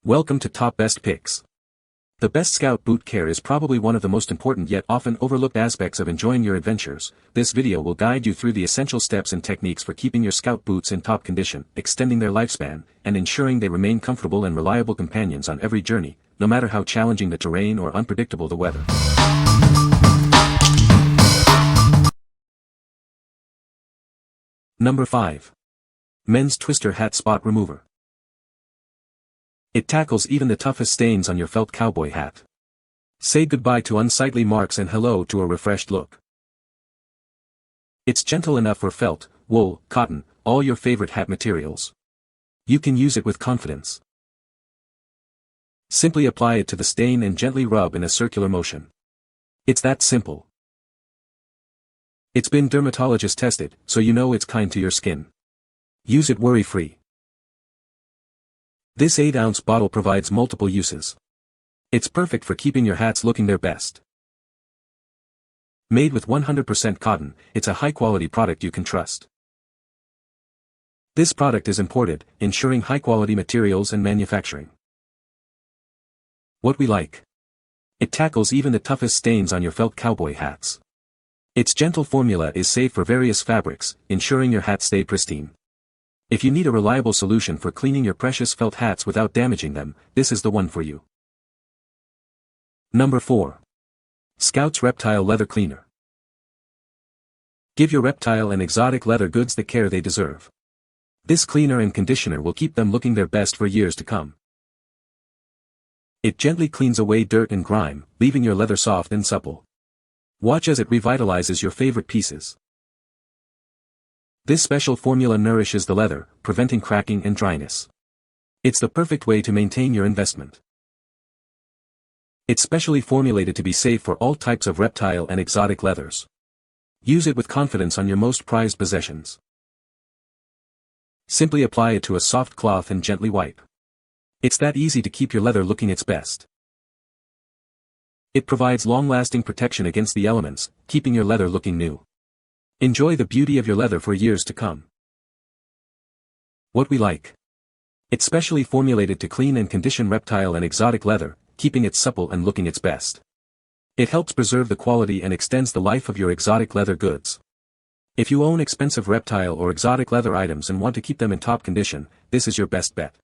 Welcome to Top Best Picks. The best scout boot care is probably one of the most important yet often overlooked aspects of enjoying your adventures. This video will guide you through the essential steps and techniques for keeping your scout boots in top condition, extending their lifespan, and ensuring they remain comfortable and reliable companions on every journey, no matter how challenging the terrain or unpredictable the weather. Number 5. Men's Twister Hat Spot Remover. It tackles even the toughest stains on your felt cowboy hat. Say goodbye to unsightly marks and hello to a refreshed look. It's gentle enough for felt, wool, cotton, all your favorite hat materials. You can use it with confidence. Simply apply it to the stain and gently rub in a circular motion. It's that simple. It's been dermatologist tested, so you know it's kind to your skin. Use it worry-free. This 8-ounce bottle provides multiple uses. It's perfect for keeping your hats looking their best. Made with 100% cotton, it's a high-quality product you can trust. This product is imported, ensuring high-quality materials and manufacturing. What we like. It tackles even the toughest stains on your felt cowboy hats. Its gentle formula is safe for various fabrics, ensuring your hats stay pristine. If you need a reliable solution for cleaning your precious felt hats without damaging them, this is the one for you. Number 4. Scout's Reptile Leather Cleaner. Give your Reptile and exotic leather goods the care they deserve. This cleaner and conditioner will keep them looking their best for years to come. It gently cleans away dirt and grime, leaving your leather soft and supple. Watch as it revitalizes your favorite pieces. This special formula nourishes the leather, preventing cracking and dryness. It's the perfect way to maintain your investment. It's specially formulated to be safe for all types of reptile and exotic leathers. Use it with confidence on your most prized possessions. Simply apply it to a soft cloth and gently wipe. It's that easy to keep your leather looking its best. It provides long-lasting protection against the elements, keeping your leather looking new. Enjoy the beauty of your leather for years to come. What we like. It's specially formulated to clean and condition reptile and exotic leather, keeping it supple and looking its best. It helps preserve the quality and extends the life of your exotic leather goods. If you own expensive reptile or exotic leather items and want to keep them in top condition, this is your best bet.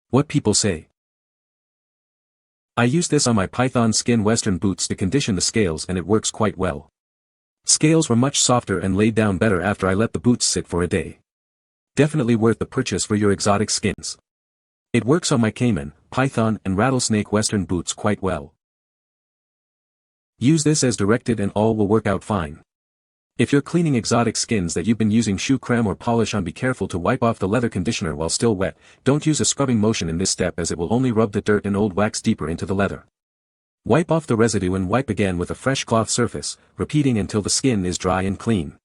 What people say. I use this on my python skin western boots to condition the scales and it works quite well. Scales were much softer and laid down better after I let the boots sit for a day. Definitely worth the purchase for your exotic skins. It works on my caiman, python and rattlesnake western boots quite well. Use this as directed and all will work out fine. If you're cleaning exotic skins that you've been using shoe creme or polish on, be careful to wipe off the leather conditioner while still wet. Don't use a scrubbing motion in this step as it will only rub the dirt and old wax deeper into the leather. Wipe off the residue and wipe again with a fresh cloth surface, repeating until the skin is dry and clean.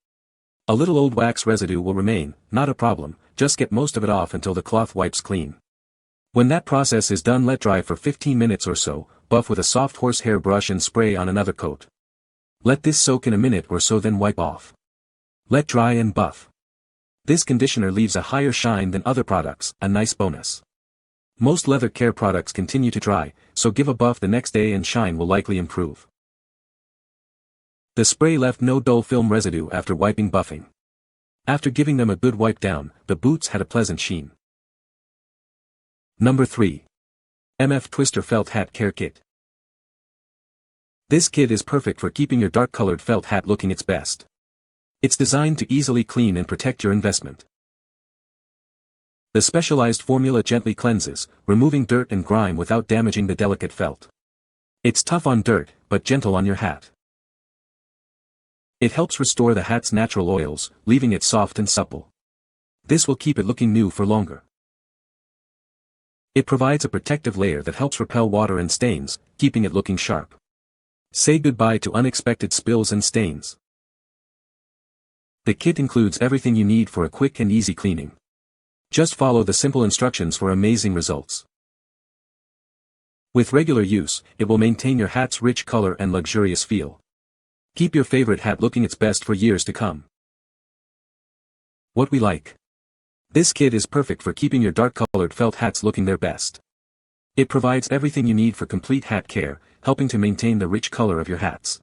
A little old wax residue will remain, not a problem, just get most of it off until the cloth wipes clean. When that process is done, let dry for 15 minutes or so, buff with a soft horsehair brush and spray on another coat. Let this soak in a minute or so, then wipe off. Let dry and buff. This conditioner leaves a higher shine than other products, a nice bonus. Most leather care products continue to dry, so give a buff the next day and shine will likely improve. The spray left no dull film residue after wiping buffing. After giving them a good wipe down, the boots had a pleasant sheen. Number 3. MF Twister Felt Hat Care Kit. This kit is perfect for keeping your dark-colored felt hat looking its best. It's designed to easily clean and protect your investment. The specialized formula gently cleanses, removing dirt and grime without damaging the delicate felt. It's tough on dirt, but gentle on your hat. It helps restore the hat's natural oils, leaving it soft and supple. This will keep it looking new for longer. It provides a protective layer that helps repel water and stains, keeping it looking sharp. Say goodbye to unexpected spills and stains. The kit includes everything you need for a quick and easy cleaning. Just follow the simple instructions for amazing results. With regular use, it will maintain your hat's rich color and luxurious feel. Keep your favorite hat looking its best for years to come. What we like. This kit is perfect for keeping your dark-colored felt hats looking their best. It provides everything you need for complete hat care, helping to maintain the rich color of your hats.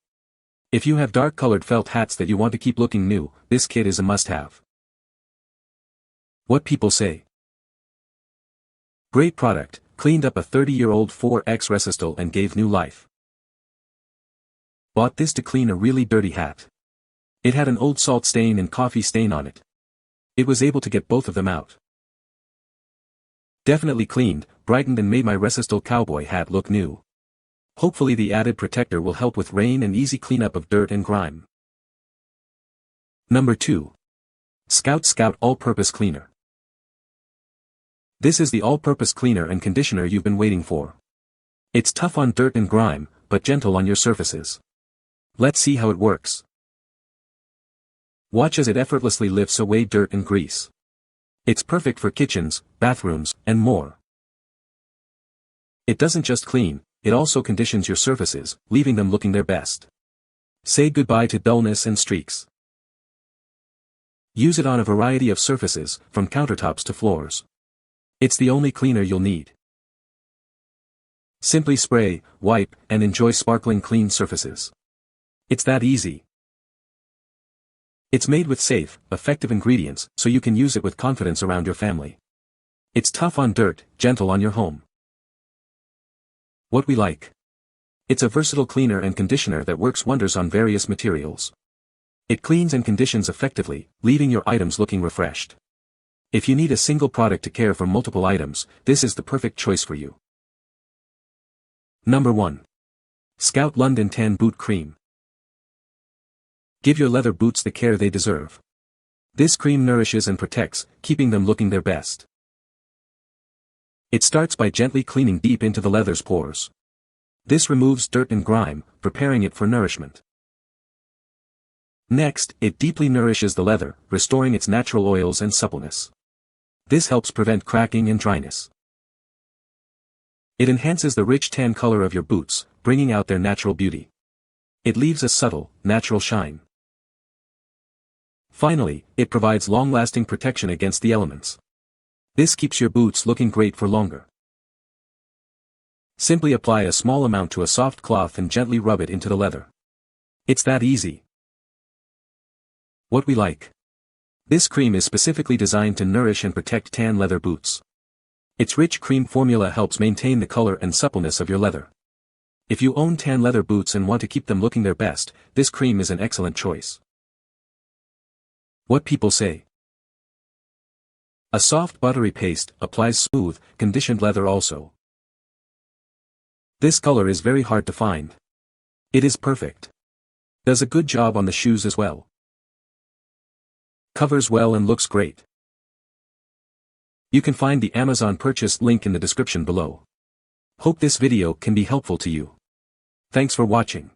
If you have dark-colored felt hats that you want to keep looking new, this kit is a must-have. What people say. Great product, cleaned up a 30-year-old 4X Reptile and gave new life. Bought this to clean a really dirty hat. It had an old salt stain and coffee stain on it. It was able to get both of them out. Definitely cleaned, brightened and made my Reptile cowboy hat look new. Hopefully the added protector will help with rain and easy cleanup of dirt and grime. Number 2. Scout All-Purpose Cleaner. This is the all-purpose cleaner and conditioner you've been waiting for. It's tough on dirt and grime, but gentle on your surfaces. Let's see how it works. Watch as it effortlessly lifts away dirt and grease. It's perfect for kitchens, bathrooms, and more. It doesn't just clean, it also conditions your surfaces, leaving them looking their best. Say goodbye to dullness and streaks. Use it on a variety of surfaces, from countertops to floors. It's the only cleaner you'll need. Simply spray, wipe, and enjoy sparkling clean surfaces. It's that easy. It's made with safe, effective ingredients, so you can use it with confidence around your family. It's tough on dirt, gentle on your home. What we like. It's a versatile cleaner and conditioner that works wonders on various materials. It cleans and conditions effectively, leaving your items looking refreshed. If you need a single product to care for multiple items, this is the perfect choice for you. Number 1. Scout London Tan Boot Cream. Give your leather boots the care they deserve. This cream nourishes and protects, keeping them looking their best. It starts by gently cleaning deep into the leather's pores. This removes dirt and grime, preparing it for nourishment. Next, it deeply nourishes the leather, restoring its natural oils and suppleness. This helps prevent cracking and dryness. It enhances the rich tan color of your boots, bringing out their natural beauty. It leaves a subtle, natural shine. Finally, it provides long-lasting protection against the elements. This keeps your boots looking great for longer. Simply apply a small amount to a soft cloth and gently rub it into the leather. It's that easy. What we like. This cream is specifically designed to nourish and protect tan leather boots. Its rich cream formula helps maintain the color and suppleness of your leather. If you own tan leather boots and want to keep them looking their best, this cream is an excellent choice. What people say. A soft buttery paste applies smooth, conditioned leather also. This color is very hard to find. It is perfect. Does a good job on the shoes as well. Covers well and looks great. You can find the Amazon purchase link in the description below. Hope this video can be helpful to you. Thanks for watching.